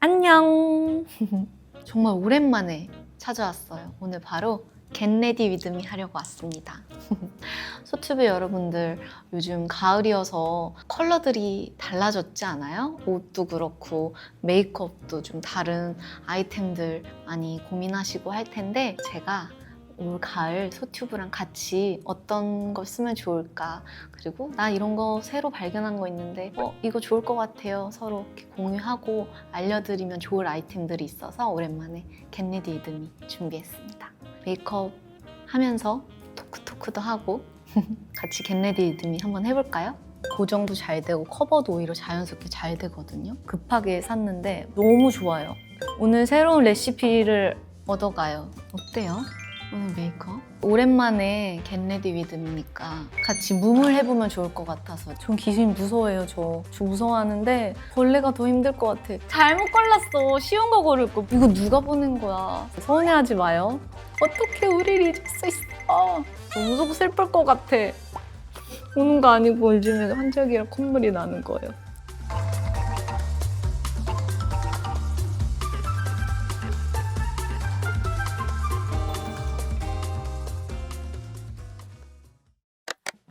안녕! 정말 오랜만에 찾아왔어요. 오늘 바로 겟레디 위드미 하려고 왔습니다. 소튜브 여러분들, 요즘 가을이어서 컬러들이 달라졌지 않아요? 옷도 그렇고 메이크업도 좀 다른 아이템들 많이 고민하시고 할 텐데, 제가 올 가을 소튜브랑 같이 어떤 거 쓰면 좋을까, 그리고 나 이런 거 새로 발견한 거 있는데 이거 좋을 것 같아요, 서로 이렇게 공유하고 알려드리면 좋을 아이템들이 있어서 오랜만에 겟레디 위드미 준비했습니다. 메이크업 하면서 토크도 하고 같이 겟레디 위드미 한번 해볼까요? 고정도 잘 되고 커버도 오히려 자연스럽게 잘 되거든요. 급하게 샀는데 너무 좋아요. 오늘 새로운 레시피를 얻어가요. 어때요? 오늘 메이크업? 오랜만에 겟레디 위드미니까 같이 뭉을 해보면 좋을 것 같아서. 전 귀신 무서워해요. 저 무서워하는데 벌레가 더 힘들 것 같아. 잘못 골랐어. 쉬운 거 고를 거. 이거 누가 보낸 거야? 서운해하지 마요. 어떻게 우리를 잊을 수 있어? 무섭고 슬플 것 같아. 우는 거 아니고 요즘에 환절기라 콧물이 나는 거예요.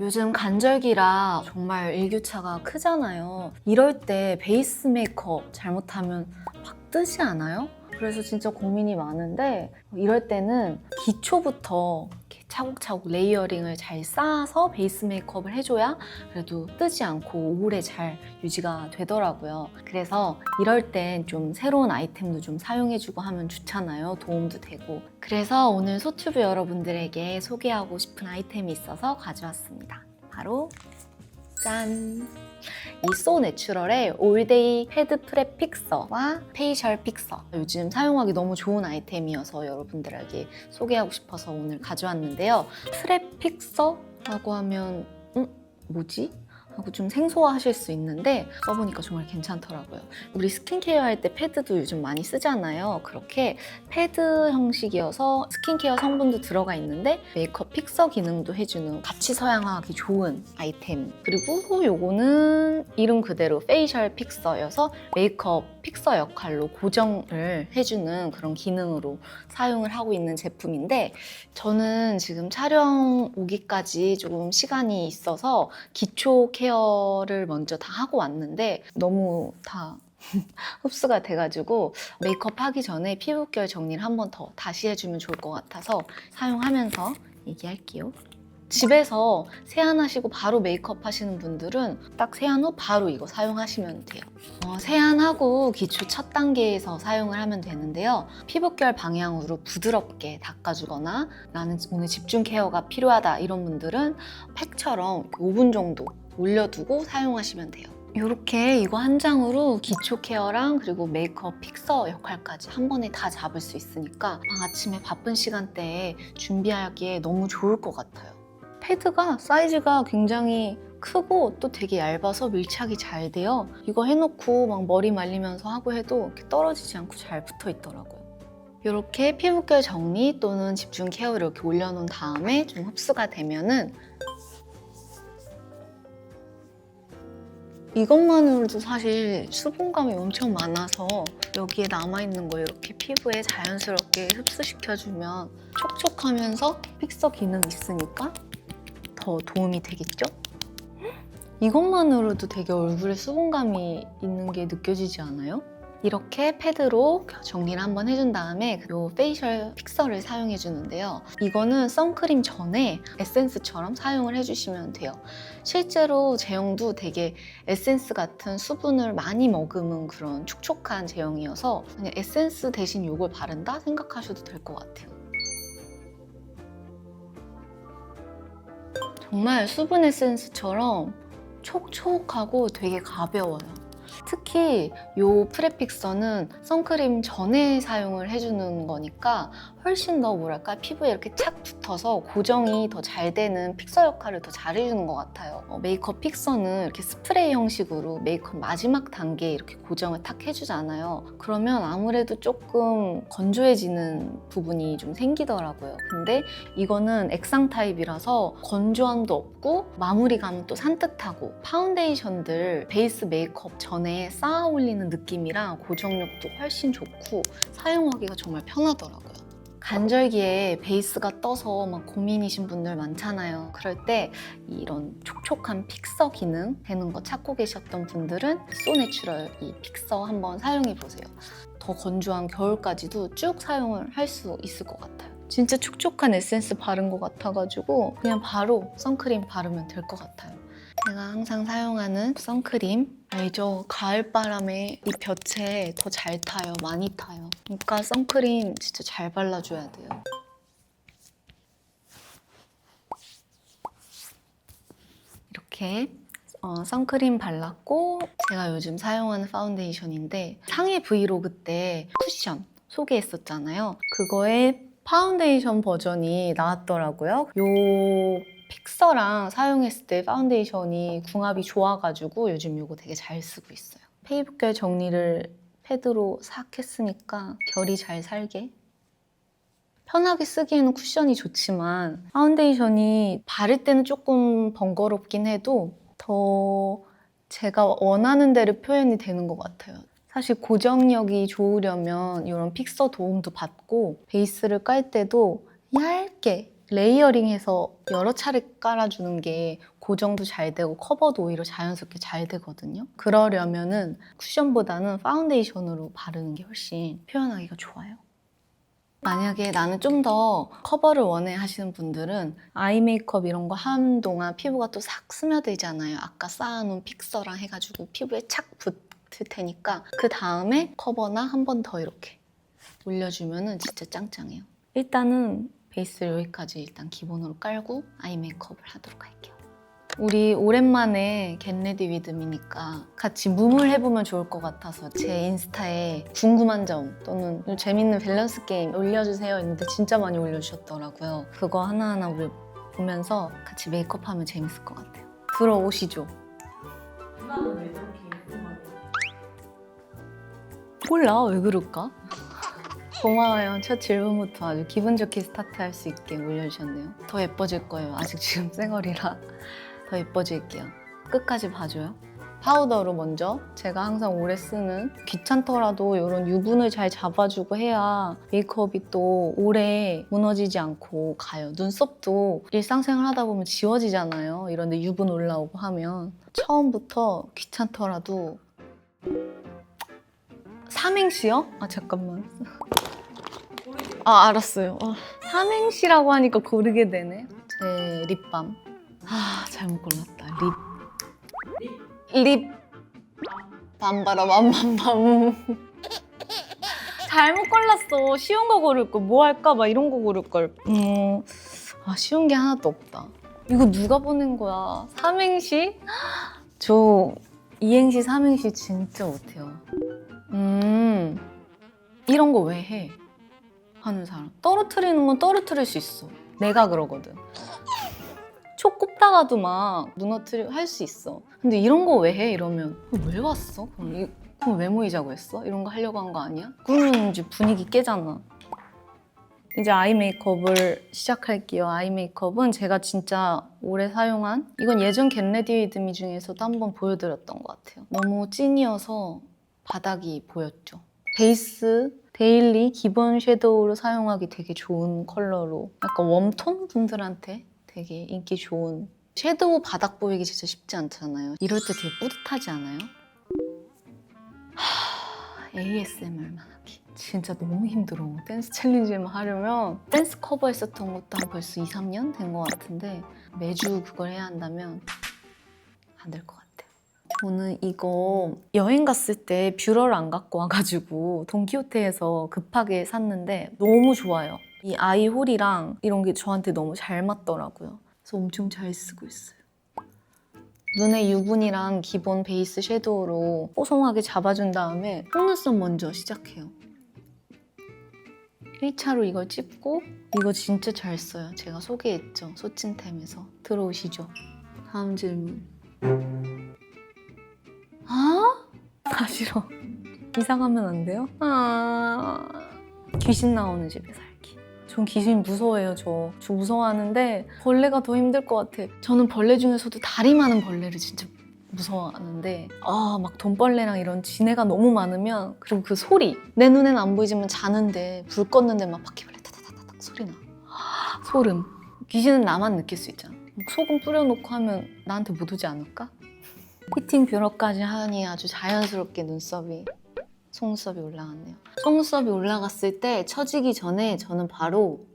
요즘 간절기라 정말 일교차가 크잖아요. 이럴 때 베이스 메이크업 잘못하면 막 뜨지 않아요? 그래서 진짜 고민이 많은데, 이럴 때는 기초부터 이렇게 차곡차곡 레이어링을 잘 쌓아서 베이스 메이크업을 해줘야 그래도 뜨지 않고 오래 잘 유지가 되더라고요. 그래서 이럴 땐 좀 새로운 아이템도 좀 사용해주고 하면 좋잖아요. 도움도 되고. 그래서 오늘 소튜브 여러분들에게 소개하고 싶은 아이템이 있어서 가져왔습니다. 바로 짠! 이 소 내추럴의 올데이 헤드 프랩 픽서와 페이셜 픽서, 요즘 사용하기 너무 좋은 아이템이어서 여러분들에게 소개하고 싶어서 오늘 가져왔는데요. 프랩 픽서라고 하면 뭐지? 하고 좀 생소하실 수 있는데 써보니까 정말 괜찮더라고요. 우리 스킨케어 할 때 패드도 요즘 많이 쓰잖아요. 그렇게 패드 형식이어서 스킨케어 성분도 들어가 있는데 메이크업 픽서 기능도 해주는, 같이 사용하기 좋은 아이템. 그리고 요거는 이름 그대로 페이셜 픽서여서 메이크업 픽서 역할로 고정을 해주는 그런 기능으로 사용을 하고 있는 제품인데, 저는 지금 촬영 오기까지 조금 시간이 있어서 기초 케어를 먼저 다 하고 왔는데 너무 다 흡수가 돼가지고 메이크업 하기 전에 피부결 정리를 한 번 더 다시 해주면 좋을 것 같아서 사용하면서 얘기할게요. 집에서 세안하시고 바로 메이크업 하시는 분들은 딱 세안 후 바로 이거 사용하시면 돼요. 세안하고 기초 첫 단계에서 사용을 하면 되는데요. 피부결 방향으로 부드럽게 닦아주거나 나는 오늘 집중 케어가 필요하다 이런 분들은 팩처럼 5분 정도 올려두고 사용하시면 돼요. 이렇게 이거 한 장으로 기초 케어랑 그리고 메이크업 픽서 역할까지 한 번에 다 잡을 수 있으니까 아침에 바쁜 시간대에 준비하기에 너무 좋을 것 같아요. 패드가 사이즈가 굉장히 크고 또 되게 얇아서 밀착이 잘 돼요. 이거 해놓고 막 머리 말리면서 하고 해도 이렇게 떨어지지 않고 잘 붙어 있더라고요. 이렇게 피부결 정리 또는 집중 케어를 이렇게 올려놓은 다음에 좀 흡수가 되면은 이것만으로도 사실 수분감이 엄청 많아서 여기에 남아있는 거 이렇게 피부에 자연스럽게 흡수시켜주면 촉촉하면서 픽서 기능이 있으니까 더 도움이 되겠죠? 이것만으로도 되게 얼굴에 수분감이 있는 게 느껴지지 않아요? 이렇게 패드로 정리를 한번 해준 다음에 이 페이셜 픽서를 사용해 주는데요. 이거는 선크림 전에 에센스처럼 사용을 해주시면 돼요. 실제로 제형도 되게 에센스 같은 수분을 많이 머금은 그런 촉촉한 제형이어서 그냥 에센스 대신 이걸 바른다 생각하셔도 될 것 같아요. 정말 수분 에센스처럼 촉촉하고 되게 가벼워요. 특히 이 프레픽서는 선크림 전에 사용을 해주는 거니까 훨씬 더 뭐랄까 피부에 이렇게 착 붙어서 고정이 더 잘 되는 픽서 역할을 더 잘 해주는 것 같아요. 메이크업 픽서는 이렇게 스프레이 형식으로 메이크업 마지막 단계에 이렇게 고정을 탁 해주잖아요. 그러면 아무래도 조금 건조해지는 부분이 좀 생기더라고요. 근데 이거는 액상 타입이라서 건조함도 없고 마무리감은 또 산뜻하고, 파운데이션들 베이스 메이크업 전 전에 쌓아 올리는 느낌이랑 고정력도 훨씬 좋고 사용하기가 정말 편하더라고요. 간절기에 베이스가 떠서 막 고민이신 분들 많잖아요. 그럴 때 이런 촉촉한 픽서 기능 되는 거 찾고 계셨던 분들은 소내추럴 이 픽서 한번 사용해 보세요. 더 건조한 겨울까지도 쭉 사용을 할 수 있을 것 같아요. 진짜 촉촉한 에센스 바른 것 같아가지고 그냥 바로 선크림 바르면 될 것 같아요. 제가 항상 사용하는 선크림 알죠? 가을바람에 이 볕에 더 잘 타요. 많이 타요. 그러니까 선크림 진짜 잘 발라줘야 돼요. 이렇게 선크림 발랐고 제가 요즘 사용하는 파운데이션인데 상해 브이로그 때 쿠션 소개했었잖아요. 그거에 파운데이션 버전이 나왔더라고요. 요 픽서랑 사용했을 때 파운데이션이 궁합이 좋아가지고 요즘 이거 되게 잘 쓰고 있어요. 페이브결 정리를 패드로 싹 했으니까 결이 잘 살게. 편하게 쓰기에는 쿠션이 좋지만 파운데이션이 바를 때는 조금 번거롭긴 해도 더 제가 원하는 대로 표현이 되는 것 같아요. 사실 고정력이 좋으려면 이런 픽서 도움도 받고 베이스를 깔 때도 얇게 레이어링해서 여러 차례 깔아주는 게 고정도 잘 되고 커버도 오히려 자연스럽게 잘 되거든요. 그러려면은 쿠션보다는 파운데이션으로 바르는 게 훨씬 표현하기가 좋아요. 만약에 나는 좀 더 커버를 원해 하시는 분들은 아이 메이크업 이런 거 하는 동안 피부가 또 싹 스며들잖아요. 아까 쌓아놓은 픽서랑 해가지고 피부에 착 붙을 테니까 그 다음에 커버나 한 번 더 이렇게 올려주면 진짜 짱짱해요. 일단은 베이스를 여기까지 일단 기본으로 깔고 아이 메이크업을 하도록 할게요. 우리 오랜만에 겟레디 위드미니까 같이 뭉을 해보면 좋을 것 같아서 제 인스타에 궁금한 점 또는 재밌는 밸런스 게임 올려주세요 했는데 진짜 많이 올려주셨더라고요. 그거 하나하나 우리 보면서 같이 메이크업하면 재밌을 것 같아요. 들어오시죠. 누나는 왜 저렇게 예쁜 거예요? 몰라, 왜 그럴까? 고마워요. 첫 질문부터 아주 기분 좋게 스타트할 수 있게 올려주셨네요. 더 예뻐질 거예요. 아직 지금 쌩얼이라 더 예뻐질게요. 끝까지 봐줘요. 파우더로 먼저 제가 항상 오래 쓰는 귀찮더라도 이런 유분을 잘 잡아주고 해야 메이크업이 또 오래 무너지지 않고 가요. 눈썹도 일상생활 하다 보면 지워지잖아요. 이런데 유분 올라오고 하면 처음부터 귀찮더라도 삼행시요? 아 잠깐만. 아 알았어요. 삼행시라고 하니까 고르게 되네. 제 립밤. 아 잘못 골랐다. 립 밤바라 밤밤밤. 잘못 골랐어. 쉬운 거 고를 걸. 뭐 할까? 막 이런 거 고를 걸. 쉬운 게 하나도 없다. 이거 누가 보낸 거야? 삼행시? 저 이행시 삼행시 진짜 못해요. 이런 거 왜 해? 하는 사람. 떨어뜨리는 건 떨어뜨릴 수 있어. 내가 그러거든. 초 꼽다가도 막 무너뜨리고 할 수 있어. 근데 이런 거 왜 해? 이러면 왜 왔어? 그럼 왜 모이자고 했어? 이런 거 하려고 한 거 아니야? 그러면 이제 분위기 깨잖아. 이제 아이 메이크업을 시작할게요. 아이 메이크업은 제가 진짜 오래 사용한 이건 예전 겟레디 위드미 중에서도 한번 보여드렸던 것 같아요. 너무 찐이어서 바닥이 보였죠. 베이스, 데일리 기본 섀도우로 사용하기 되게 좋은 컬러로 약간 웜톤 분들한테 되게 인기 좋은 섀도우 바닥 보이기 진짜 쉽지 않잖아요. 이럴 때 되게 뿌듯하지 않아요? ASMR만 하기 진짜 너무 힘들어. 댄스 챌린지만 하려면 댄스 커버 했었던 것도 한 벌써 2, 3년 된 것 같은데 매주 그걸 해야 한다면 안 될 것 같아요. 저는 이거 여행 갔을 때 뷰러를 안 갖고 와가지고 돈키호테에서 급하게 샀는데 너무 좋아요. 이 아이 홀이랑 이런 게 저한테 너무 잘 맞더라고요. 그래서 엄청 잘 쓰고 있어요. 눈의 유분이랑 기본 베이스 섀도우로 뽀송하게 잡아준 다음에 속눈썹 먼저 시작해요. 1차로 이걸 찝고 이거 진짜 잘 써요. 제가 소개했죠. 소찐템에서. 들어오시죠. 다음 질문. 아 싫어. 이사가면 안 돼요? 귀신 나오는 집에 살기. 전 귀신 무서워해요. 저 무서워하는데 벌레가 더 힘들 것 같아. 저는 벌레 중에서도 다리 많은 벌레를 진짜 무서워하는데 막 돈벌레랑 이런 지네가 너무 많으면 그리고 그 소리 내 눈에는 안 보이지만 자는데 불 껐는데 막 바퀴벌레 타다다닥 소리 나. 소름. 귀신은 나만 느낄 수 있잖아. 소금 뿌려놓고 하면 나한테 못 오지 않을까? 피팅 뷰러까지 하니 아주 자연스럽게 눈썹이 속눈썹이 올라갔네요. 속눈썹이 올라갔을 때 처지기 전에 저는 바로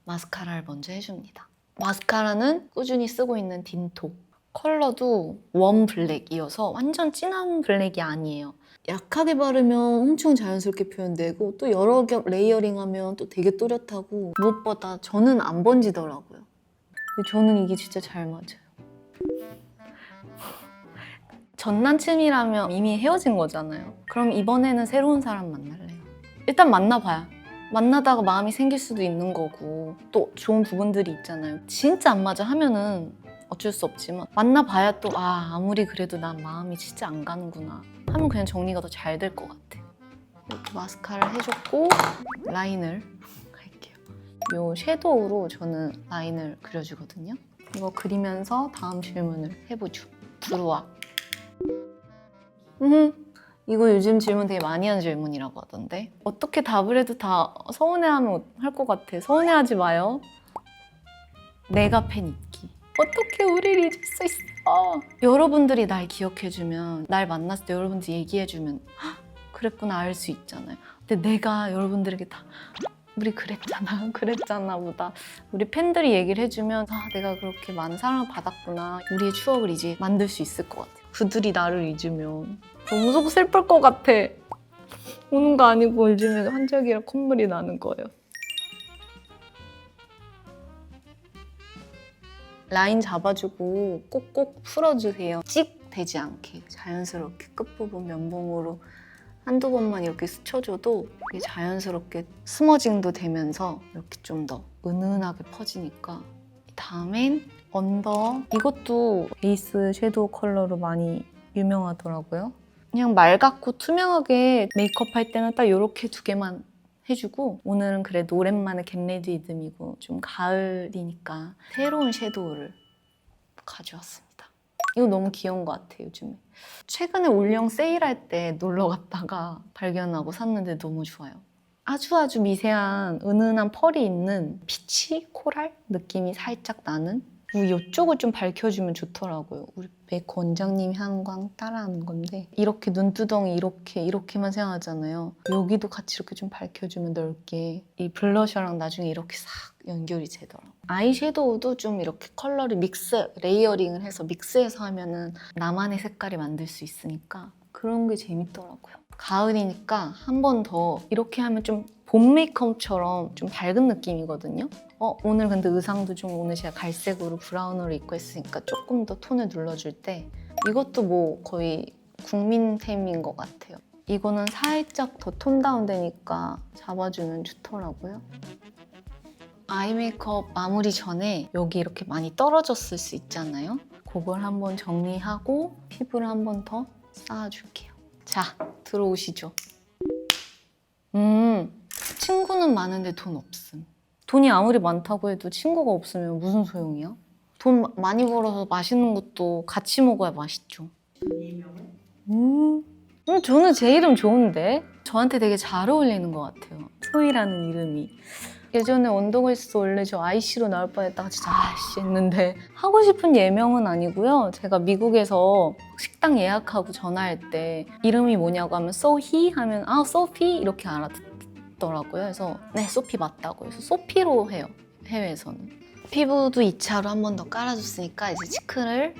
마스카라를 먼저 해줍니다. 마스카라는 꾸준히 쓰고 있는 딘토. 컬러도 웜 블랙이어서 완전 진한 블랙이 아니에요. 약하게 바르면 엄청 자연스럽게 표현되고 또 여러 겹 레이어링하면 또 되게 또렷하고 무엇보다 저는 안 번지더라고요. 근데 저는 이게 진짜 잘 맞아요. 전 남친이라면 이미 헤어진 거잖아요. 그럼 이번에는 새로운 사람 만날래요. 일단 만나봐요. 만나다가 마음이 생길 수도 있는 거고 또 좋은 부분들이 있잖아요. 진짜 안 맞아 하면은 어쩔 수 없지만 만나봐야 또 아무리 그래도 난 마음이 진짜 안 가는구나 하면 그냥 정리가 더 잘 될 것 같아. 이렇게 마스카라를 해줬고 라인을 할게요. 이 섀도우로 저는 라인을 그려주거든요. 이거 그리면서 다음 질문을 해보죠. 들어와. 이거 요즘 질문 되게 많이 하는 질문이라고 하던데 어떻게 답을 해도 다 서운해하면 할 것 같아. 서운해하지 마요. 내가 팬 있기. 어떻게 우리를 잊을 수 있어? 여러분들이 날 기억해주면 날 만났을 때 여러분들이 얘기해주면 그랬구나 알 수 있잖아요. 근데 내가 여러분들에게 다 우리 그랬잖아 보다 우리 팬들이 얘기를 해주면 내가 그렇게 많은 사랑을 받았구나 우리의 추억을 이제 만들 수 있을 것 같아요. 그들이 나를 잊으면 너무 속 슬플 것 같아. 우는 거 아니고 요즘에 환절기라 콧물이 나는 거예요. 라인 잡아주고 꼭꼭 풀어주세요. 찍 되지 않게 자연스럽게 끝부분 면봉으로 한두 번만 이렇게 스쳐줘도 이게 자연스럽게 스머징도 되면서 이렇게 좀 더 은은하게 퍼지니까 다음엔 언더. 이것도 베이스 섀도우 컬러로 많이 유명하더라고요. 그냥 맑고 투명하게 메이크업 할 때는 딱 이렇게 두 개만 해주고 오늘은 그래도 오랜만에 겟레디 리듬이고 좀 가을이니까 새로운 섀도우를 가져왔습니다. 이거 너무 귀여운 것 같아요, 요즘에. 최근에 올영 세일할 때 놀러 갔다가 발견하고 샀는데 너무 좋아요. 아주 미세한 은은한 펄이 있는 피치 코랄 느낌이 살짝 나는 이쪽을 좀 밝혀주면 좋더라고요. 우리 메이크 원장님이 한 거 따라하는 건데 이렇게 눈두덩이 이렇게만 생각하잖아요. 여기도 같이 이렇게 좀 밝혀주면 넓게 이 블러셔랑 나중에 이렇게 싹 연결이 되더라고요. 아이섀도우도 좀 이렇게 컬러를 레이어링을 해서 믹스해서 하면은 나만의 색깔이 만들 수 있으니까 그런 게 재밌더라고요. 가을이니까 한 번 더 이렇게 하면 좀 봄 메이크업처럼 좀 밝은 느낌이거든요. 오늘 근데 의상도 좀 오늘 제가 갈색으로 브라운으로 입고 했으니까 조금 더 톤을 눌러줄 때 이것도 뭐 거의 국민템인 것 같아요. 이거는 살짝 더 톤 다운 되니까 잡아주면 좋더라고요. 아이 메이크업 마무리 전에 여기 이렇게 많이 떨어졌을 수 있잖아요. 그걸 한번 정리하고 피부를 한 번 더 쌓아줄게요. 자, 들어오시죠. 친구는 많은데 돈 없음. 돈이 아무리 많다고 해도 친구가 없으면 무슨 소용이야? 돈 많이 벌어서 맛있는 것도 같이 먹어야 맛있죠. 저는 제 이름 좋은데? 저한테 되게 잘 어울리는 것 같아요. 소희라는 이름이. 예전에 원더걸스 원래 저 아이씨로 나올 뻔했다가 진짜 아이씨 했는데 하고 싶은 예명은 아니고요. 제가 미국에서 식당 예약하고 전화할 때 이름이 뭐냐고 하면 소희 하면 소피 이렇게 알아듣더라고요. 그래서 네, 소피 맞다고 해서 소피로 해요. 해외에서는. 피부도 2차로 한 번 더 깔아줬으니까 이제 치크를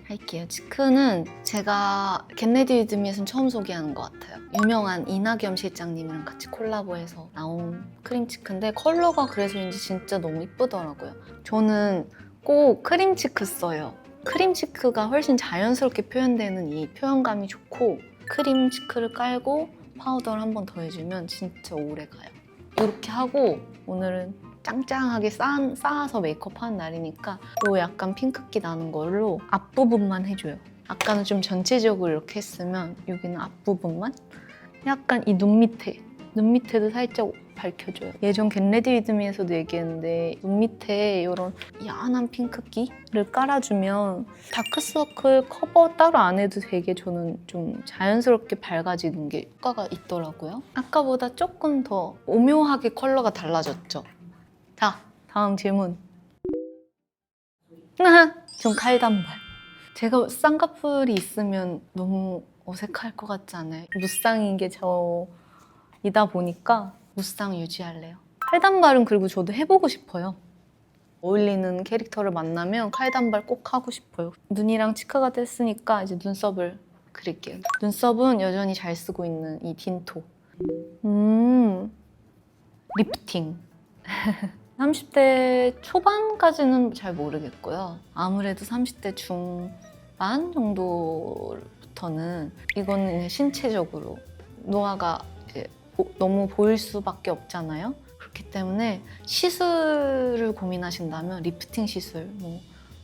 할게요. 치크는 제가 겟레디 리듬에서는 처음 소개하는 것 같아요. 유명한 이낙연 실장님이랑 같이 콜라보해서 나온 크림 치크인데 컬러가 그래서인지 진짜 너무 이쁘더라고요. 저는 꼭 크림 치크 써요. 크림 치크가 훨씬 자연스럽게 표현되는 이 표현감이 좋고 크림 치크를 깔고 파우더를 한 번 더 해주면 진짜 오래 가요. 이렇게 하고 오늘은 짱짱하게 쌓아서 메이크업하는 날이니까 요 약간 핑크기 나는 걸로 앞부분만 해줘요. 아까는 좀 전체적으로 이렇게 했으면 여기는 앞부분만 약간 이 눈 밑에도 살짝 밝혀줘요. 예전 겟레디 위드미에서도 얘기했는데 눈 밑에 이런 야한 핑크기를 깔아주면 다크서클 커버 따로 안 해도 되게 저는 좀 자연스럽게 밝아지는 게 효과가 있더라고요. 아까보다 조금 더 오묘하게 컬러가 달라졌죠. 자, 다음 질문. 좀 칼단발. 제가 쌍꺼풀이 있으면 너무 어색할 것 같지 않아요? 무쌍인 게 저이다 보니까 무쌍 유지할래요. 칼단발은 그리고 저도 해보고 싶어요. 어울리는 캐릭터를 만나면 칼단발 꼭 하고 싶어요. 눈이랑 치크가 됐으니까 이제 눈썹을 그릴게요. 눈썹은 여전히 잘 쓰고 있는 이 딘토. 리프팅. 30대 초반까지는 잘 모르겠고요. 아무래도 30대 중반 정도부터는 이거는 그냥 신체적으로 노화가 이제 너무 보일 수밖에 없잖아요. 그렇기 때문에 시술을 고민하신다면 리프팅 시술, 뭐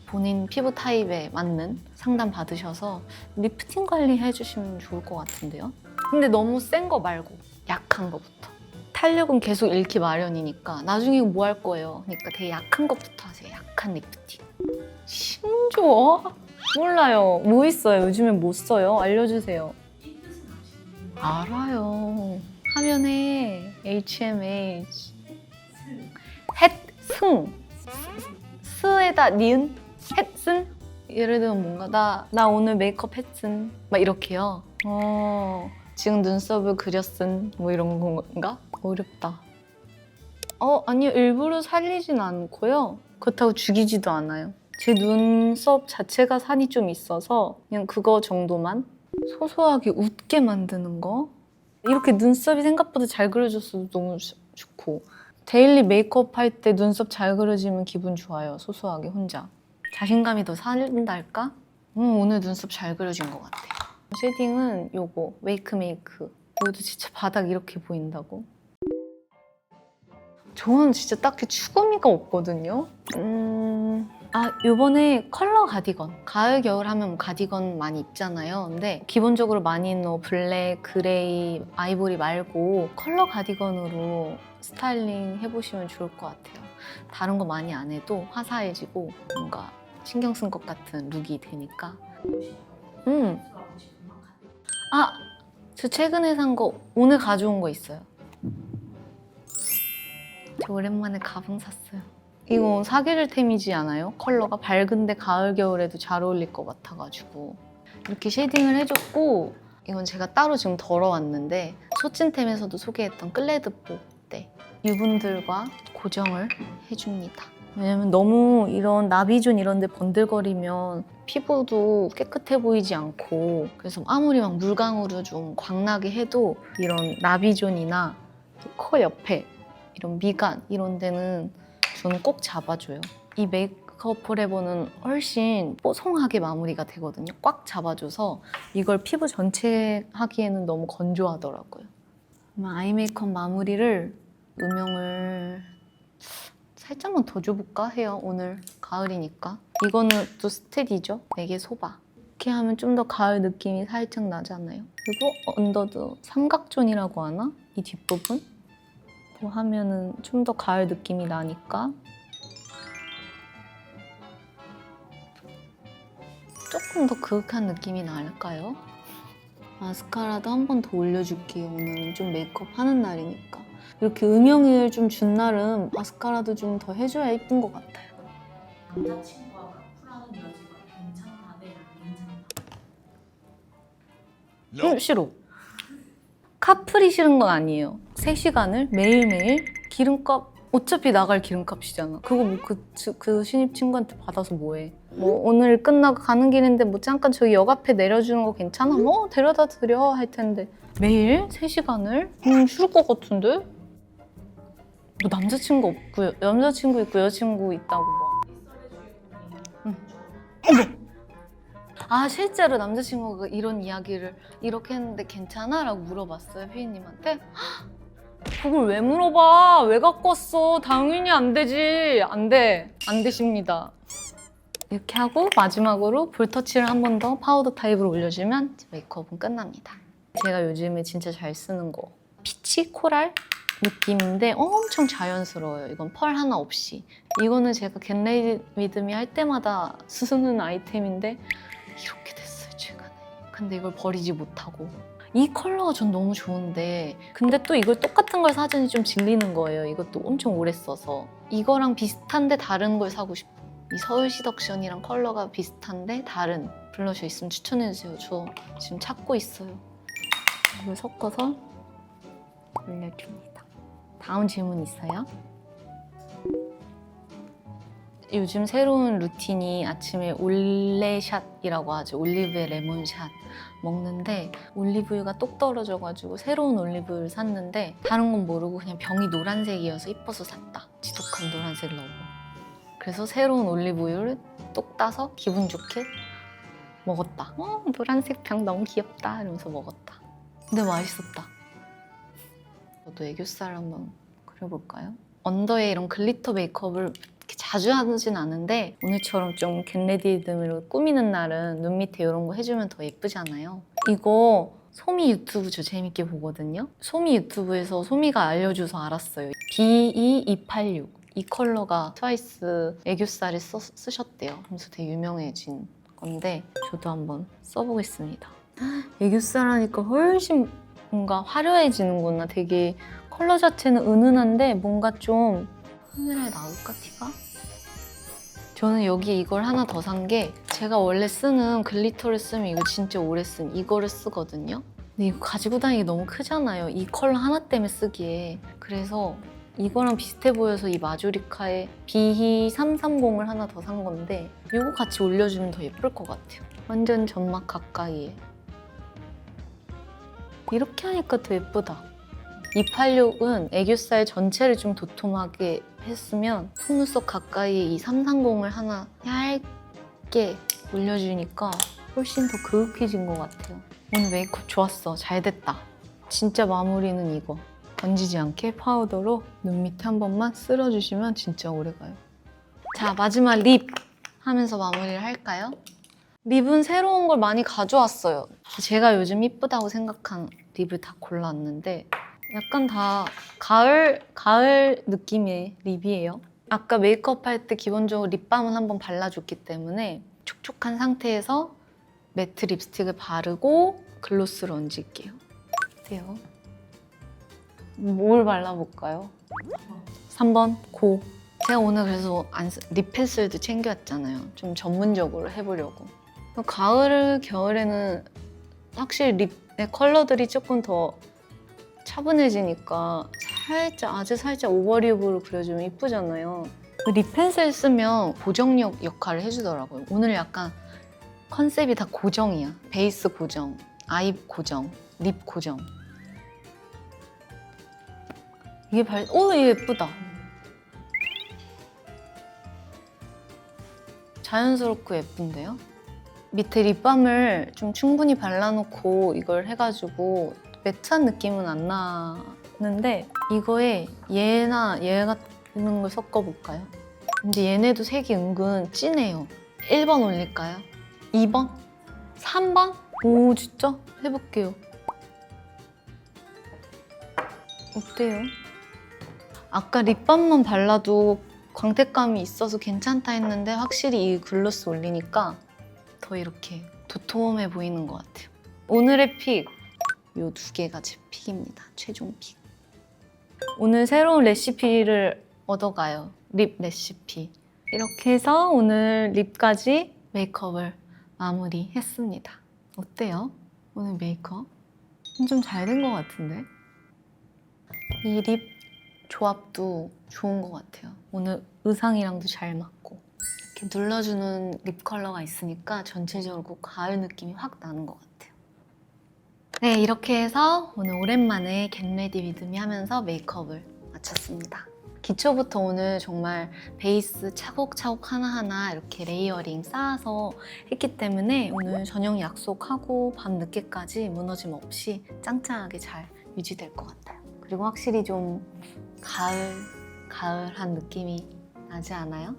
본인 피부 타입에 맞는 상담 받으셔서 리프팅 관리 해주시면 좋을 것 같은데요. 근데 너무 센 거 말고 약한 거부터. 탄력은 계속 잃기 마련이니까 나중에 뭐 할 거예요? 그러니까 되게 약한 것부터 하세요. 약한 리프팅. 심지어 몰라요. 뭐 있어요? 요즘엔 뭐 써요? 알려주세요. 이 뜻은 아시는 알아요. 화면에 HMH 햇승 스에다 니은 햇슨 예를 들면 뭔가 나 오늘 메이크업 했슨 막 이렇게요. 지금 눈썹을 그렸슨 뭐 이런 건가? 어렵다. 아니요. 일부러 살리진 않고요. 그렇다고 죽이지도 않아요. 제 눈썹 자체가 살이 좀 있어서 그냥 그거 정도만 소소하게 웃게 만드는 거. 이렇게 눈썹이 생각보다 잘 그려졌어도 너무 좋고 데일리 메이크업 할 때 눈썹 잘 그려지면 기분 좋아요. 소소하게 혼자. 자신감이 더 산달까? 오늘 눈썹 잘 그려진 것 같아요. 쉐딩은 요거 웨이크 메이크. 이것도 진짜 바닥 이렇게 보인다고. 저는 진짜 딱히 추구미가 없거든요. 요번에 컬러 가디건. 가을, 겨울 하면 가디건 많이 입잖아요. 근데 기본적으로 많이 입는 블랙, 그레이, 아이보리 말고 컬러 가디건으로 스타일링 해보시면 좋을 것 같아요. 다른 거 많이 안 해도 화사해지고 뭔가 신경 쓴 것 같은 룩이 되니까. 저 최근에 산 거 오늘 가져온 거 있어요. 저 오랜만에 가방 샀어요. 이거 사계절템이지 않아요? 컬러가 밝은데 가을, 겨울에도 잘 어울릴 것 같아가지고 이렇게 쉐딩을 해줬고 이건 제가 따로 지금 덜어왔는데 소찐템에서도 소개했던 클레드뽀 때 유분들과 고정을 해줍니다. 왜냐면 너무 이런 나비존 이런 데 번들거리면 피부도 깨끗해 보이지 않고 그래서 아무리 막 물광으로 좀 광나게 해도 이런 나비존이나 코 옆에 이런 미간 이런 데는 저는 꼭 잡아줘요. 이 메이크업 포레버는 훨씬 뽀송하게 마무리가 되거든요. 꽉 잡아줘서 이걸 피부 전체 하기에는 너무 건조하더라고요. 아이 메이크업 마무리를 음영을 살짝만 더 줘볼까 해요. 오늘 가을이니까. 이거는 또 스테디죠. 베개 소바. 이렇게 하면 좀 더 가을 느낌이 살짝 나잖아요. 그리고 언더도 삼각존이라고 하나? 이 뒷부분? 하면은 좀 더 가을 느낌이 나니까 조금 더 그윽한 느낌이 날까요? 마스카라도 한 번 더 올려줄게요. 오늘은 좀 메이크업 하는 날이니까. 이렇게 음영을 좀 준 날은 마스카라도 좀 더 해줘야 예쁜 것 같아요. 남자친구와 커플하는 여지가 괜찮다 대 괜찮다. 싫어. 카풀이 싫은 건 아니에요. 3시간을 매일매일 기름값 어차피 나갈 기름값이잖아. 그거 뭐 그 신입 친구한테 받아서 뭐해. 뭐 오늘 끝나고 가는 길인데 뭐 잠깐 저기 역 앞에 내려주는 거 괜찮아? 뭐 데려다 드려 할 텐데 매일 3시간을? 싫을 것 같은데? 뭐 남자친구 없고 남자친구 있고 여자친구 있다고 막. 실제로 남자친구가 이런 이야기를 이렇게 했는데 괜찮아? 라고 물어봤어요, 피디님한테. 그걸 왜 물어봐? 왜 갖고 왔어? 당연히 안 되지. 안 돼. 안 되십니다. 이렇게 하고 마지막으로 볼터치를 한 번 더 파우더 타입으로 올려주면 메이크업은 끝납니다. 제가 요즘에 진짜 잘 쓰는 거 피치 코랄 느낌인데 엄청 자연스러워요. 이건 펄 하나 없이. 이거는 제가 겟레디 위드미 할 때마다 쓰는 아이템인데 이렇게 됐어요, 최근에. 근데 이걸 버리지 못하고. 이 컬러가 전 너무 좋은데 근데 또 이걸 똑같은 걸 사자니 좀 질리는 거예요. 이것도 엄청 오래 써서. 이거랑 비슷한데 다른 걸 사고 싶어. 이 서울 시덕션이랑 컬러가 비슷한데 다른 블러셔 있으면 추천해주세요. 저 지금 찾고 있어요. 이걸 섞어서 올려줍니다. 다음 질문 있어요? 요즘 새로운 루틴이 아침에 올레샷이라고 하죠. 올리브에 레몬샷 먹는데 올리브유가 똑 떨어져가지고 새로운 올리브유를 샀는데 다른 건 모르고 그냥 병이 노란색이어서 이뻐서 샀다. 지독한 노란색 러브. 그래서 새로운 올리브유를 똑 따서 기분 좋게 먹었다. 노란색 병 너무 귀엽다 이러면서 먹었다. 근데 맛있었다. 저도 애교살 한번 그려볼까요? 언더에 이런 글리터 메이크업을 이렇게 자주 하진 않은데 오늘처럼 좀 겟레디드미로 꾸미는 날은 눈 밑에 이런 거 해주면 더 예쁘잖아요. 이거 소미 유튜브 저 재밌게 보거든요. 소미 유튜브에서 소미가 알려줘서 알았어요. BE286 이 컬러가 트와이스 애교살에 쓰셨대요. 그래서 되게 유명해진 건데 저도 한번 써보겠습니다. 애교살 하니까 훨씬 뭔가 화려해지는구나. 되게 컬러 자체는 은은한데 뭔가 좀 카메라에 나올까 티가? 저는 여기 이걸 하나 더 산 게 제가 원래 쓰는 글리터를 쓰면 이거 진짜 오래 쓴 이거를 쓰거든요. 근데 이거 가지고 다니기 너무 크잖아요. 이 컬러 하나 때문에 쓰기에. 그래서 이거랑 비슷해 보여서 이 마조리카의 비히 330을 하나 더 산 건데 이거 같이 올려주면 더 예쁠 것 같아요. 완전 점막 가까이에. 이렇게 하니까 더 예쁘다. 286은 애교살 전체를 좀 도톰하게 했으면 속눈썹 가까이에 이 330을 하나 얇게 올려주니까 훨씬 더 그윽해진 것 같아요. 오늘 메이크업 좋았어. 잘 됐다. 진짜 마무리는 이거. 번지지 않게 파우더로 눈 밑에 한 번만 쓸어주시면 진짜 오래가요. 자, 마지막 립 하면서 마무리를 할까요? 립은 새로운 걸 많이 가져왔어요. 제가 요즘 이쁘다고 생각한 립을 다 골랐는데 약간 다 가을 느낌의 립이에요. 아까 메이크업 할 때 기본적으로 립밤은 한번 발라줬기 때문에 촉촉한 상태에서 매트 립스틱을 바르고 글로스를 얹을게요. 어때요? 뭘 발라볼까요? 3번 고. 제가 오늘 그래서 립 펜슬도 챙겨왔잖아요. 좀 전문적으로 해보려고. 가을, 겨울에는 확실히 립의 컬러들이 조금 더 차분해지니까 아주 살짝 오버립으로 그려주면 이쁘잖아요. 립 펜슬 쓰면 고정력 역할을 해주더라고요. 오늘 약간 컨셉이 다 고정이야. 베이스 고정, 아이 고정, 립 고정. 이게 이거 예쁘다. 자연스럽고 예쁜데요? 밑에 립밤을 좀 충분히 발라놓고 이걸 해가지고 매트한 느낌은 안 나는데 이거에 얘나 얘 같은 걸 섞어볼까요? 근데 얘네도 색이 은근 진해요. 1번 올릴까요? 2번? 3번? 오 진짜? 해볼게요. 어때요? 아까 립밤만 발라도 광택감이 있어서 괜찮다 했는데 확실히 이 글로스 올리니까 더 이렇게 도톰해 보이는 것 같아요. 오늘의 픽! 이 두 개가 제 픽입니다. 최종 픽. 오늘 새로운 레시피를 얻어가요. 립 레시피. 이렇게 해서 오늘 립까지 메이크업을 마무리했습니다. 어때요? 오늘 메이크업? 좀 잘 된 것 같은데? 이 립 조합도 좋은 것 같아요. 오늘 의상이랑도 잘 맞고 이렇게 눌러주는 립 컬러가 있으니까 전체적으로 가을 느낌이 확 나는 것 같아요. 네, 이렇게 해서 오늘 오랜만에 겟레디 위드미 하면서 메이크업을 마쳤습니다. 기초부터 오늘 정말 베이스 차곡차곡 하나하나 이렇게 레이어링 쌓아서 했기 때문에 오늘 저녁 약속하고 밤 늦게까지 무너짐 없이 짱짱하게 잘 유지될 것 같아요. 그리고 확실히 좀 가을한 느낌이 나지 않아요?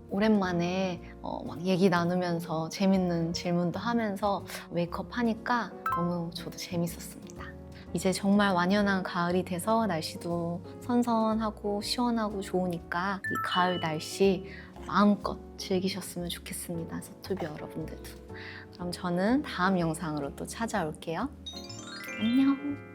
오랜만에 막 얘기 나누면서 재밌는 질문도 하면서 메이크업 하니까 너무 저도 재밌었습니다. 이제 정말 완연한 가을이 돼서 날씨도 선선하고 시원하고 좋으니까 이 가을 날씨 마음껏 즐기셨으면 좋겠습니다. 서투비 여러분들도. 그럼 저는 다음 영상으로 또 찾아올게요. 안녕.